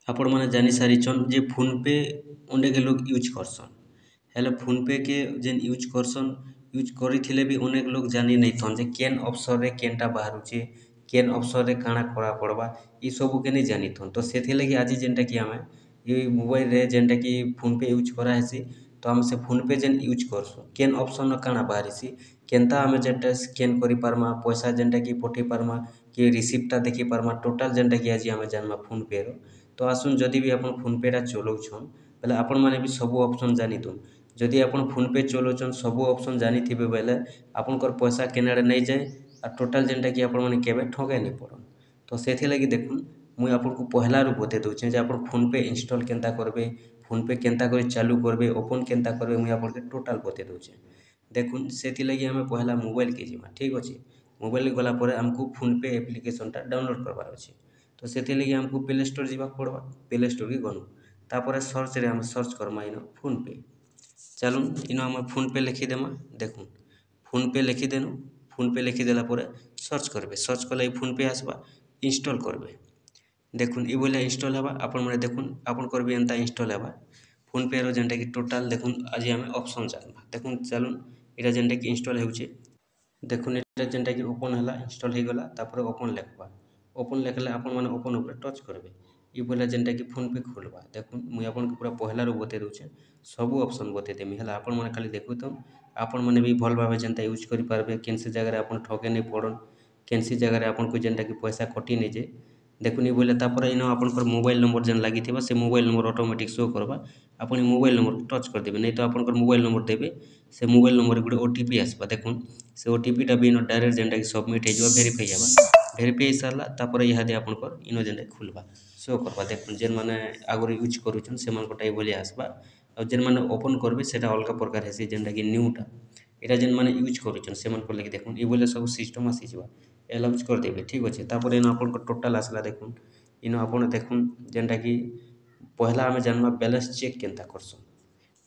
आपण मैंने जानी सारीछन जे फोन पे अनेक लोग यूज करसन। हेले फोन पे के जेन यूज करसन यूज करथिले भी अनेक लोग जानी नहीं थन जे केन अवसर रे केनटा बाहरुचे केन अवसर रे काଣା करा पड़बा ई सब के नहीं जानी थन। तो सेथि लगी आज जेनटा कि आमे ये मोबाइल रे जेनटा कि फोन पे यूज करा हेसी तो हम से फोन पे जेन यूज करसु केन ऑप्शन न काଣା बाहरिसी केनता आमे जेनटा स्कैन करि पारमा पैसा जेनटा कि पठे पारमा कि रिसिप्टटा देखि पारमा टोटल जेनटा कि आज आमे जानमा फोन पे रो। तो आसुन जदि भी आपण फोन पे टा चलाउछन बेले आपण माने भी सब ऑप्शन जानिथुन। जदि आपण फोन पे चलाउछन सब ऑप्शन जानिथिबे बेले आपनकर पैसा केनेडे नहीं जाए आ टोटल जेनटा कि आपण माने केबे ठगे नहीं पड़न। तो सेथि लगी देखुन मुई आपनको पहला रू बते दउछे जे आपण फोन पे इंस्टॉल केनता करबे फोन पे केनता करि चालू करबे ओपन केनता करबे मुई आपनके टोटल बते दउछे। देखुन सेथि लगी हमें पहला मोबाइल के जिमा ठीक अछि। मोबाइल गला परे हमको फोन पे एप्लिकेशन टा डाउनलोड करबार अछि। तो सेथि लगी हमको प्ले स्टोर जीवा पड़बा प्ले स्टोर के गनु तापर सर्च रे हम सर्च करमा इनो फोन पे चलुन इनो हम फोन पे लिखि देमा। देखुन फोन पे लिखि देनु फोन पे लिखि देला परे सर्च करबे सर्च कले फोन पे आसबा इंस्टॉल करबे। देखुन ई बोले इंस्टॉल हेबा आपण माने देखुन आपण करबे एंता इंस्टॉल हेबा फोन पे रो जेनटा कि टोटल देखुन आज हमें ऑप्शन जानबा। देखुन चलुन इटा जेनटा कि इंस्टॉल हेउचे देखुन इटा जेनटा कि ओपन हला इंस्टॉल हे गला तापर ओपन लेखबा ओपन लेखले आपण माने ओपन ऊपर टच करबे ई बोले जेनटा कि फोन पे खोलबा। देखुन मुई आपन पूरा पहला रो बते दउछे सब ऑप्शन बते देमी हला आपण माने खाली देखुथन आपण माने भी भल भाबे जेनता यूज करि पारबे केनसी जगह रे आपण ठगे नहीं पड़न केनसी जगह रे आपण को जेनटा कि पैसा कटि नहीं जे। देखुन ई बोले तापर इनो आपनकर मोबाइल नंबर जेन लागिथिबा से मोबाइल नंबर ऑटोमेटिक शो करबा आपण मोबाइल नंबर टच कर देबे नहीं तो आपनकर मोबाइल नंबर देबे से मोबाइल नंबर गुटे ओटीपी आसबा। देखुन से ओटीपी टा भी इनो डायरेक्ट जेनटा कि सबमिट हे जबा वेरीफाई हेबा वेरीफाई सारला तापर इहादे आपनकर इनो जेनटा खुलबा शो करबा। देखुन जेन माने आगुरी यूज करूछन से मान कोटा बोली आसबा और जेन माने ओपन करबे सेटा अलगा प्रकार हेसी जेनटा कि न्यू टा एटा जेन माने यूज करूछन से मान को लगे देखुन ई बोले सब सिस्टम आसी जबा एलाउज कर देबे ठीक अछि। तापर इनो आपनकर टोटल आसला देखुन इनो आपण देखुन जेनटा कि पहला हमें जानबा बैलेंस चेक केनता करसन।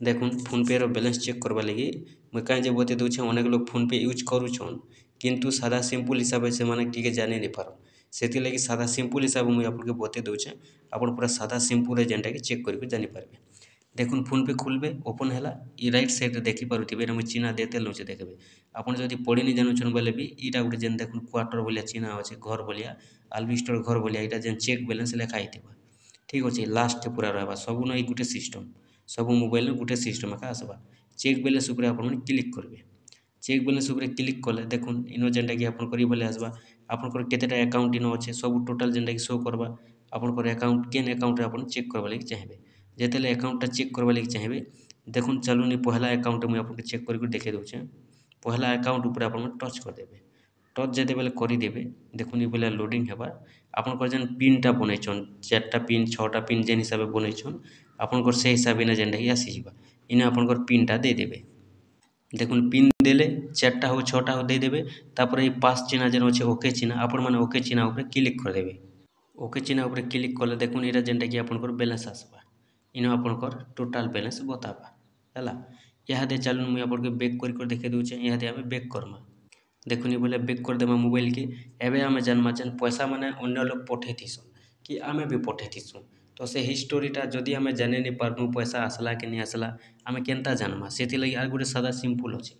देखुन फोन पे रो बैलेंस चेक करबा लगी मुई काई जे बते दउछे अनेक लोग फोन पे यूज करूछन किंतु सादा सिंपल हिसाब से माने टिके जानि नहीं पारन सेति लगी सादा सिंपल हिसाब मुई आपनके बते दउछे आपण पूरा सादा सिंपल रे जेनटा कि चेक करि जानि पारबे। देखुन फोन पे खुलबे ओपन हैला ई राइट साइड रे देखि पारुथिबे एटा मुई चिन्ह देते लउछे देखबे आपण जदि पढ़ि नहीं जानुछन बोले भी ईटा गुटे जेन देखुन क्वार्टर बोलिया चिन्ह अछि घर बोलिया आलबिस्टर घर बोलिया एटा जेन चेक बैलेंस लेखा आइथिबा ठीक अछि। लास्ट पूरा रहबा सब न ई गुटे सिस्टम सब मोबाइल गुटे सिस्टम एका आसबा चेक बैलेंस ऊपर आपण माने क्लिक करबे चेक बैलेंस ऊपर क्लिक कले देखुन इनो जेनटा कि आपण करी बोले आसबा आपनकर केतेटा अकाउंट इनो अछि सब टोटल जेनटा कि शो करबा आपनकर अकाउंट केन अकाउंट रे आपण चेक करबा लागि चाहेबे जेतेले अकाउंट टा चेक करबा लागि चाहेबे। देखुन चलुन ई पहला अकाउंट मुई आपनके चेक करि देखे दउछे पहला अकाउंट ऊपर आपण माने टच कर देबे टच जेते बेले करि देबे देखुन ई बोले लोडिंग हेबा आपनकर जेन पिन टा बनैछन 4टा पिन 6टा पिन जेन हिसाबे बनैछन आपनकर से हिसाबे ने जेनटा कि आसी जिबा इने आपनकर पिन टा दे देबे। देखुन पिन देले 4टा हो 6टा हो दे देबे तापर ई पास चिन्ह जेन अछि ओके चिन्ह आपण माने ओके चिन्ह ऊपर क्लिक कर देबे ओके चिन्ह ऊपर क्लिक कले देखुन इरा जेनटा कि आपनकर बैलेंस आसबा इनो आपनकर टोटल बैलेंस बताबा हैला। इहादे चलुन मुई आपनके बैक करि कर देखे दउछे इहादे हमें बैक करमा। देखुन ई बोले बैक कर देमा मोबाइल के एबे हमें जानमा जेन पैसा माने अन्य लोग पठेथिसन कि आमे भी पठेथिसु तो से हिस्टोरीटा जदि आमे जानि नहीं पारनु पैसा आसला कि नहीं आसला आमे केनता जानमा सेति लगी आर गुटे सादा सिंपल अछि।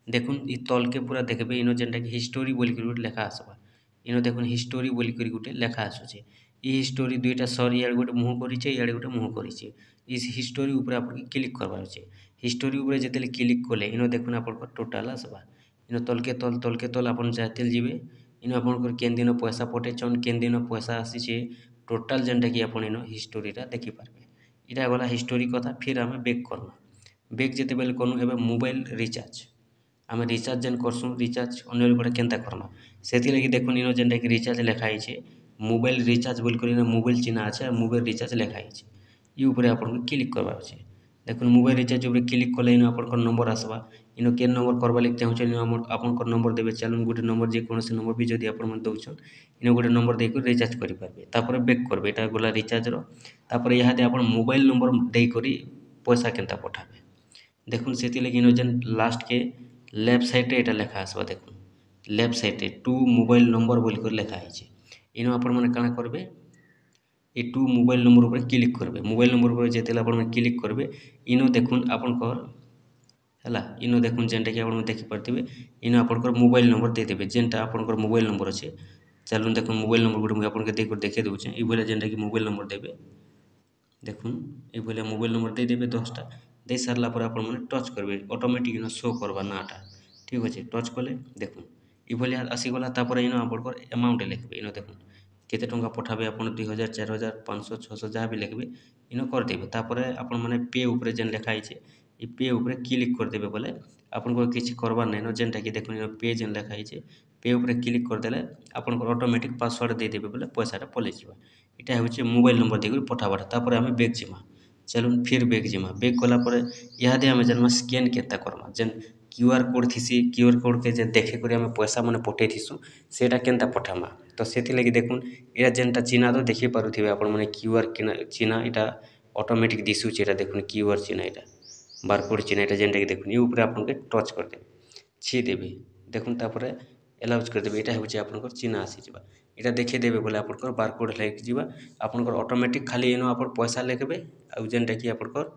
देखुन ई तलके पूरा देखबे इनो जेनटा कि हिस्टोरी बोली करि गुटे लेखा आसबा इनो देखुन हिस्टोरी बोली करि गुटे लेखा आसुचे ई हिस्टोरी दुईटा सर इयाडे गुटे मुह करिचे इयाडे गुटे मुह करिचे ई हिस्टोरी ऊपर आपन क्लिक करबार अछि हिस्टोरी ऊपर जेतेले क्लिक कले इनो देखुन आपनकर टोटल आसबा इनो तलके तल आपन जातेल जिबे इनो आपनकर केन दिन पैसा पठेछन केन दिन पैसा आसीचे टोटल जेनटा कि आपण इनो हिस्टोरीटा देखि पारबे इटा गला हिस्टोरी कथा फिर आमे बैक करना बैक जेते बेले करनु एबे मोबाइल रिचार्ज आमे रिचार्ज जेन करसु रिचार्ज अन्य गुटे केनता करमा सेति लगी देखुन इनो जेनटा कि रिचार्ज लेखा आइछे मोबाइल रिचार्ज बोल करिना मोबाइल चिन्ह আছে मोबाइल रिचार्ज लेखा आइछे ई ऊपर आपन क्लिक करबार अछि। देखुन मोबाइल रिचार्ज ऊपर क्लिक कले इनो आपनकर नंबर आसबा इनो केन नंबर करबा लागि चाहूछन इनो आपनकर नंबर देबे चलुन गुटे नंबर जे कोनोसी नंबर भी जदि आपण मन दउछन इनो गुटे नंबर देके रिचार्ज करि पारबे तापर बैक करबे एटा गला रिचार्ज रो तापर इहादे आपण मोबाइल नंबर देई करी पैसा केनता पठाबे। देखुन सेति लगी इनो जेन लास्ट के लेफ्ट साइड रे एटा लेखा आसबा देखुन लेफ्ट साइड रे टू मोबाइल नंबर बोल कर लेखा आइछे इनो आपण माने काना करबे टू मोबाइल नंबर ऊपर क्लिक करेंगे। मोबाइल नंबर पर जिते आप क्लिक करेंगे इन देखुन आपंकर है इन देखुन जेनटा कि आप देखिपे इन आपंकर मोबाइल नंबर देदेवे जेनटा आपंकर मोबाइल नंबर अच्छे। चलून देखो मोबाइल नंबर गोटे मुझे आपको देखे दूचे ये जेनटा कि मोबाइल नंबर देवे देखुन ये मोबाइल नंबर देदेवे 10टा दे सारापर आप टच करेंगे ऑटोमेटिक इन शो करवा नाटा ठीक अच्छे टच कले देखुन ये आसीगला इन आपंकर अमाउंट लिखे इन देखुन केते टंका पठाबे आप 2000 4000 500 600 जहाँ भी लिखे इन करदेवे तापर आपण मैंने पे ऊपर जेन लिखाई ये पे ऊपर क्लिक करदेवे बोले आपको किसी करवार नहीं जेनटा कि देखुन पे जेन लिखाई पे ऊपर क्लिक करदेले आपंकर ऑटोमेटिक पासवर्ड देदेवे बोले पैसाटा पलि यहाँ हूँ मोबाइल नंबर देकर पठाबार तापर आम बैक जिमा। चलून फिर बैक जिमा बैक गलापर इहादे आम जानमा स्कैन केन्ता करमा जेन क्यूआर कोड थीसी क्यूआर कोड के जे देखे कर आम पैसा मैंने पठे थीसु सेटा केन्ता पठामा तो से लगी देखुन या जेनटा चिन्ह तो देखी पारे आप क्यूआर चिन्ह यहाँ ऑटोमेटिक दिशुचे यहाँ देखुन क्यूआर चिन्ह यहाँ बारकोड चिन्ह यहाँ जेनटा कि देखुन ये ऊपर आपके टच करदे छीदेवे देखुन तापर एलाउज करदेवे यहाँ हूँ आपंकर चिन्ह आसीजा यहाँ देखीदेवे बोले आपंकर बारकोड लग आपंकर ऑटोमेटिक खाली इन आप पैसा लिखे आउ जेनटा कि आपंकर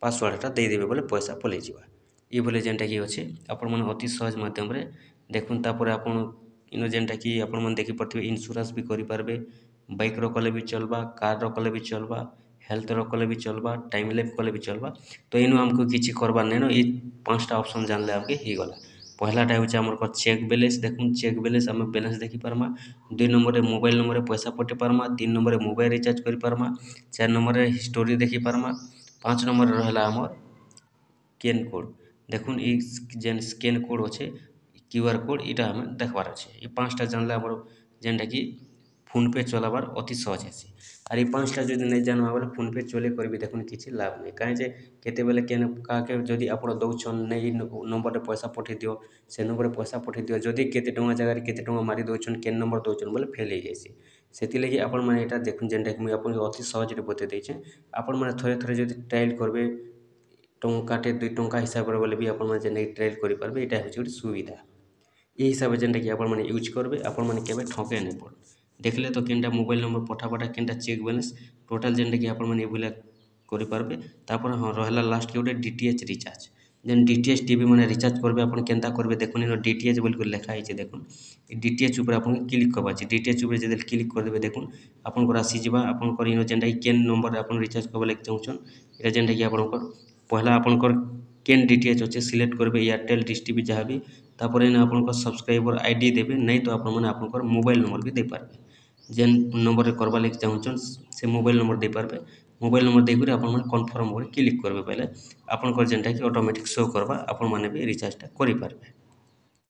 पासवर्डटा देदेवे बोले पैसा पलि ये बोले जेनटा कि अच्छे आपण मैंने अति सहज मध्यम देखुन तापर आप इन जेनटा कि आप देखिपे इन्शुरांस भी करेंगे बाइक कले भी चलवा कार कले भी चलवा हेल्थ कले भी चलवा टाइम लाइफ कले भी चलवा तो इन आमको किसी करवार नहीं ये 5टा ऑप्शन जानले आमके हो गला। पहलाटा हूँ आमर चेक बैलेंस देखुन चेक बैलेंस आम बैलेंस देखी पार्मा 2 नंबर मोबाइल नंबर पैसा पठे पार्मा 3 नंबर मोबाइल रिचार्ज कर पार्मा 4 नंबर हिस्टोरी देखी पार्मा 5 नंबर रहा आमर स्कैन कोड देखुन ये जेन स्कैन कोड अच्छे क्यूआर कोड यहाँ आम देखबार अच्छे ये 5टा जानले आमर जेनटा कि फोन पे चलाबार अति सहज है और ये 5टा जो नहीं जानवा बोले फोन पे चले कर भी देखुन किसी लाभ नहीं कहीं केते बेले क्या जदि आप दौन नहीं नंबर पैसा पठे दियो से नंबर पैसा पठे दियो जदि केते टंका जगह केते टंका मारी दौन केन नंबर दौन बोले फेल हो जाए से लगी आपण मैंने यहाँ देखुन जेनटा कि मुझे आपको अति सहज बते देचे आपण मैंने थरे थरे जो ट्रायल करेंगे टंकाटे 2 टंका हिसाब से बोले भी आप जेनटा ट्रायल करेंगे यहाँ हूँ गोटे सुविधा ये हिसाब से जेनटा कि आप यूज करेंगे आपण मैंने केवे ठके नहीं पड़ देखले तो केनटा मोबाइल नंबर पठाबाटा केनटा चेक बैलेंस टोटाल जेनटा कि आप ये करेंगे तापर हाँ रहा लास्ट के गोटे डीटीएच रिचार्ज जेन डीटीएच टीवी मैंने रिचार्ज करेंगे आप केनता करेंगे देखुन इन डीटीएच बोल लिखाई देखुन डीटीएच ऊपर आपको क्लिक करवा डीटीएच ऊपर जब क्लिक करदेवे देखुन आपंकर आसीजा आपंकर इन जेनटा केन नंबर आप रिचार्ज करवा चाहून यहाँ जेनटा कि आपंकर पहला आपंकर केन डीटीएच अच्छे सिलेक्ट करेंगे एयरटेल डिश टीवी जहाँ भी तापर इन आपंकर सब्सक्राइबर आईडी देवे नहीं तो आपंकर मोबाइल नंबर भी दे पारे जेन नंबर करवा लगे चाहून से मोबाइल नंबर दे पारे मोबाइल नंबर देकर आप कन्फर्म क्लिक करेंगे पहले आपंकर जेनटा कि ऑटोमेटिक शो करवा आपण मैंने भी रिचार्जटा करेंगे।